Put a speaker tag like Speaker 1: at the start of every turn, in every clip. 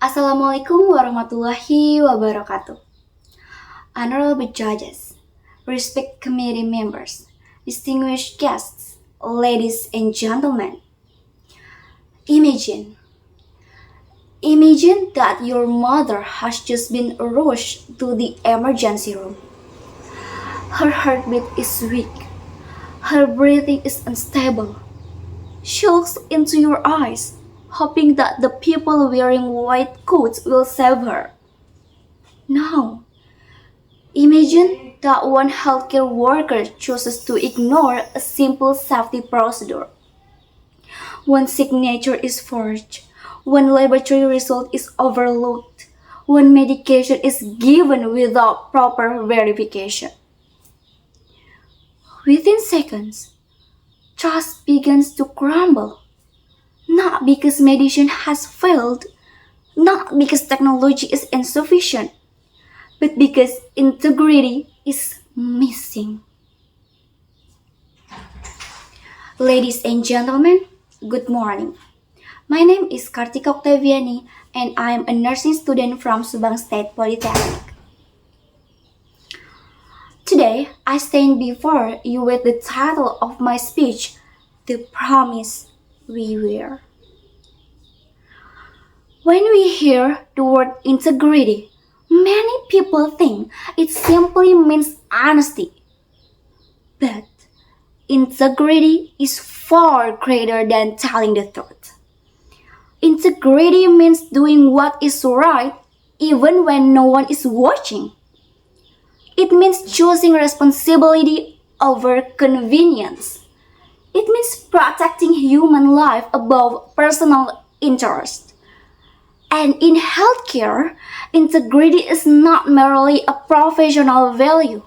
Speaker 1: Assalamualaikum warahmatullahi wabarakatuh. Honorable judges, respect committee members, distinguished guests, ladies and gentlemen. Imagine, imagine that your mother has just been rushed to the emergency room. Her heartbeat is weak. Her breathing is unstable. She looks into your eyes, hoping that the people wearing white coats will save her. Now, imagine that one healthcare worker chooses to ignore a simple safety procedure. One signature is forged, one laboratory result is overlooked, one medication is given without proper verification. Within seconds, trust begins to crumble. Not because medicine has failed, not because technology is insufficient, but because integrity is missing. Ladies and gentlemen, good morning. My name is Kartika and I am a nursing student from Subang State Polytechnic. Today, I stand before you with the title of my speech, The Promise We Wear. When we hear the word integrity, many people think it simply means honesty. But integrity is far greater than telling the truth. Integrity means doing what is right even when no one is watching. It means choosing responsibility over convenience. It means protecting human life above personal interest. And in healthcare, integrity is not merely a professional value.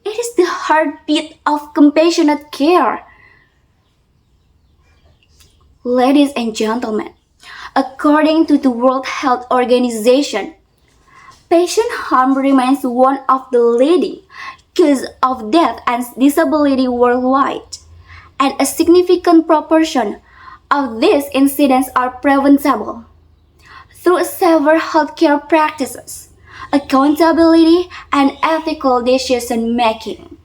Speaker 1: It is the heartbeat of compassionate care. Ladies and gentlemen, according to the World Health Organization, patient harm remains one of the leading causes of death and disability worldwide, and a significant proportion of these incidents are preventable through several healthcare practices, accountability, and ethical decision making.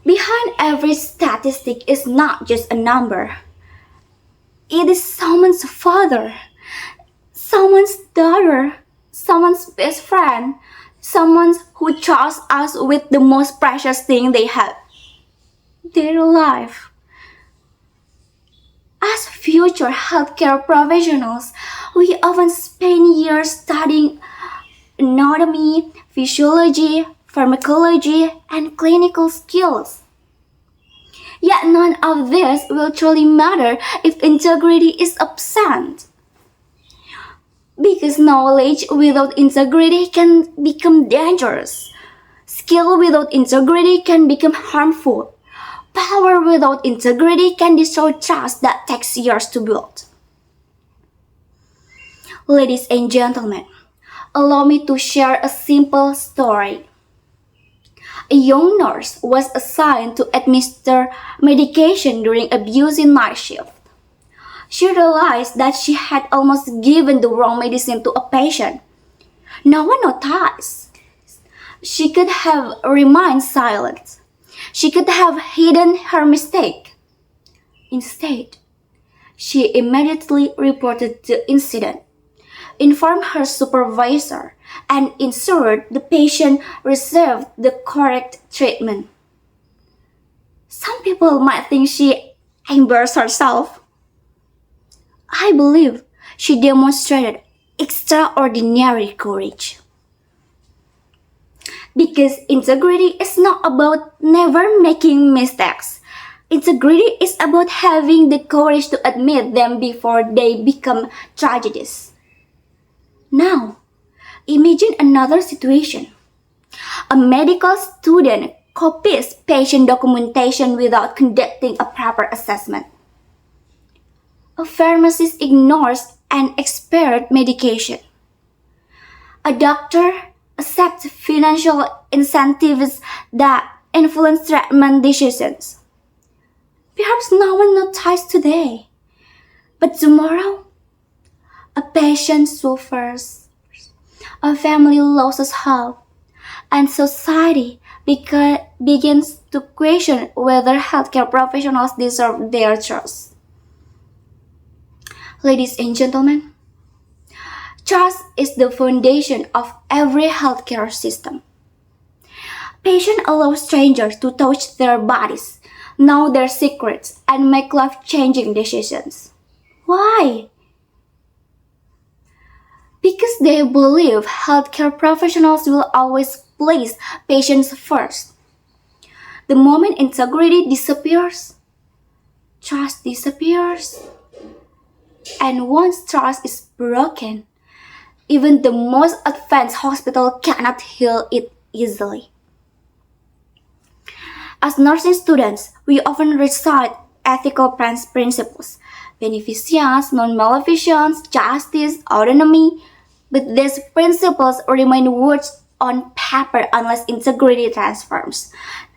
Speaker 1: Behind every statistic is not just a number. It is someone's father, someone's daughter, someone's best friend, someone who trusts us with the most precious thing they have, their life. As future healthcare professionals, we often spend years studying anatomy, physiology, pharmacology, and clinical skills. Yet none of this will truly matter if integrity is absent. Because knowledge without integrity can become dangerous. Skill without integrity can become harmful. Power without integrity can destroy trust that takes years to build. Ladies and gentlemen, allow me to share a simple story. A young nurse was assigned to administer medication during a busy night shift. She realized that she had almost given the wrong medicine to a patient. No one noticed. She could have remained silent. She could have hidden her mistake. Instead, she immediately reported the incident, informed her supervisor, and ensured the patient received the correct treatment. Some people might think she embarrassed herself. I believe she demonstrated extraordinary courage. Because integrity is not about never making mistakes. Integrity is about having the courage to admit them before they become tragedies. Now, imagine another situation. A medical student copies patient documentation without conducting a proper assessment. A pharmacist ignores an expired medication. A doctor accepts financial incentives that influence treatment decisions. Perhaps no one noticed today, but tomorrow patient suffers, a family loses hope, and society begins to question whether healthcare professionals deserve their trust. Ladies and gentlemen, trust is the foundation of every healthcare system. Patients allow strangers to touch their bodies, know their secrets, and make life-changing decisions. Why? Because they believe healthcare professionals will always place patients first. The moment integrity disappears, trust disappears. And once trust is broken, even the most advanced hospital cannot heal it easily. As nursing students, we often recite ethical principles, beneficence, non-maleficence, justice, autonomy, but these principles remain words on paper unless integrity transforms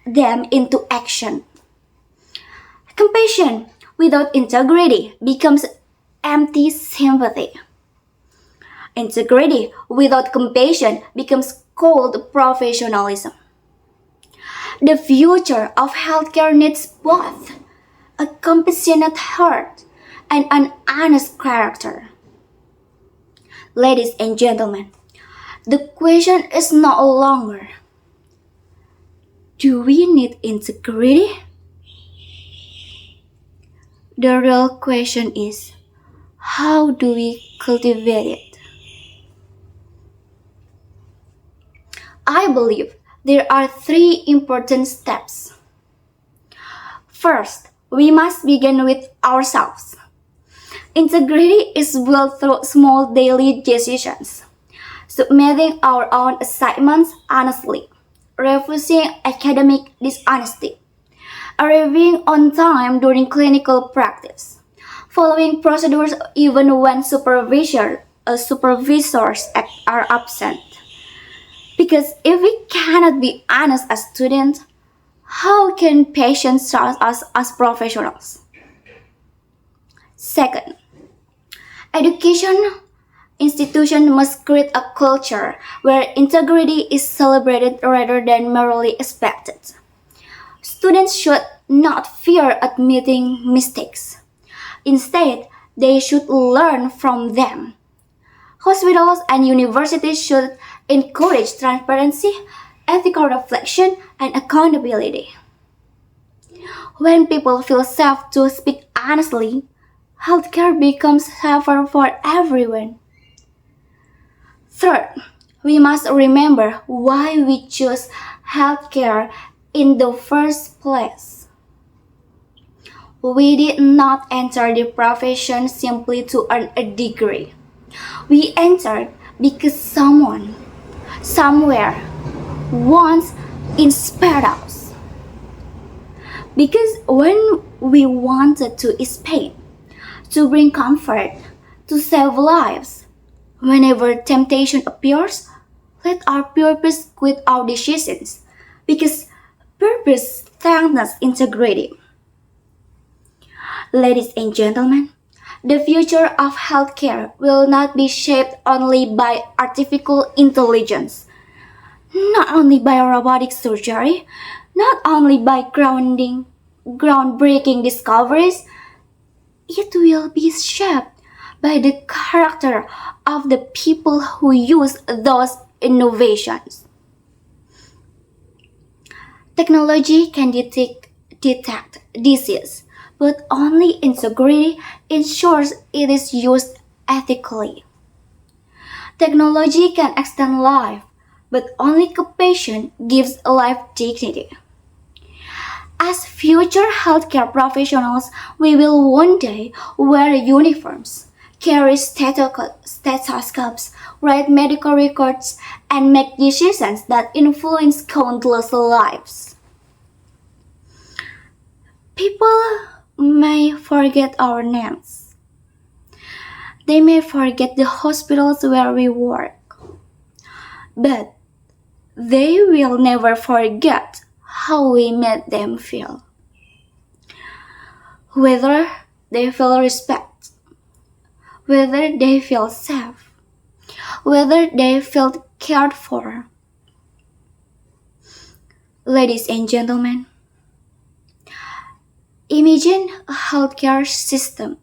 Speaker 1: them into action. Compassion without integrity becomes empty sympathy. Integrity without compassion becomes cold professionalism. The future of healthcare needs both a compassionate heart and an honest character. Ladies and gentlemen, the question is no longer, do we need integrity? The real question is, how do we cultivate it? I believe there are three important steps. First, we must begin with ourselves. Integrity is built through small daily decisions, submitting our own assignments honestly, refusing academic dishonesty, arriving on time during clinical practice, following procedures even when supervisors are absent. Because if we cannot be honest as students, how can patients trust us as professionals? Second, education institutions must create a culture where integrity is celebrated rather than merely expected. Students should not fear admitting mistakes. Instead, they should learn from them. Hospitals and universities should encourage transparency, ethical reflection, and accountability. When people feel safe to speak honestly, healthcare becomes safer for everyone. Third, we must remember why we choose healthcare in the first place. We did not enter the profession simply to earn a degree. We entered because someone, somewhere, once inspired us. Because when we wanted to escape, to bring comfort, to save lives, whenever temptation appears, let our purpose guide our decisions. Because purpose strengthens integrity. Ladies and gentlemen, the future of healthcare will not be shaped only by artificial intelligence, not only by robotic surgery, not only by groundbreaking discoveries. It will be shaped by the character of the people who use those innovations. Technology can detect disease, but only integrity ensures it is used ethically. Technology can extend life, but only compassion gives life dignity. As future healthcare professionals, we will one day wear uniforms, carry stethoscopes, write medical records, and make decisions that influence countless lives. People may forget our names. They may forget the hospitals where we work. But they will never forget how we made them feel. Whether they feel respect, whether they feel safe, whether they feel cared for. Ladies and gentlemen, imagine a healthcare system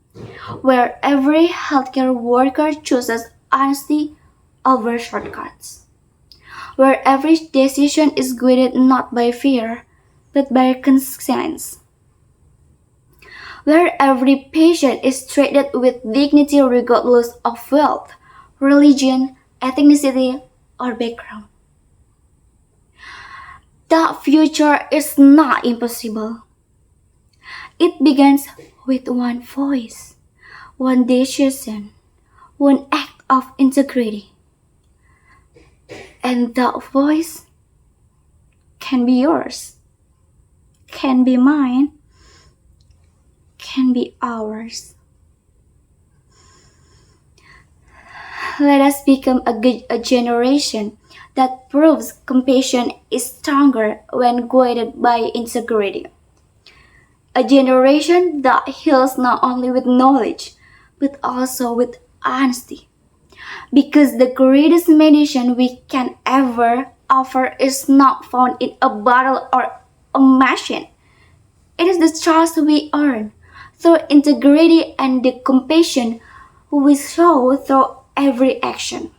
Speaker 1: where every healthcare worker chooses honesty over shortcuts, where every decision is guided not by fear but by conscience, where every patient is treated with dignity regardless of wealth, religion, ethnicity, or background. That future is not impossible. It begins with one voice, one decision, one act of integrity. And that voice can be yours, can be mine, can be ours. Let us become a generation that proves compassion is stronger when guided by integrity. A generation that heals not only with knowledge, but also with honesty. Because the greatest medicine we can ever offer is not found in a bottle or a machine. It is the trust we earn through integrity and the compassion we show through every action.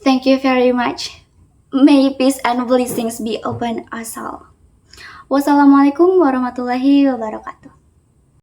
Speaker 1: Thank you very much. May peace and blessings be upon us all. Wassalamualaikum warahmatullahi wabarakatuh.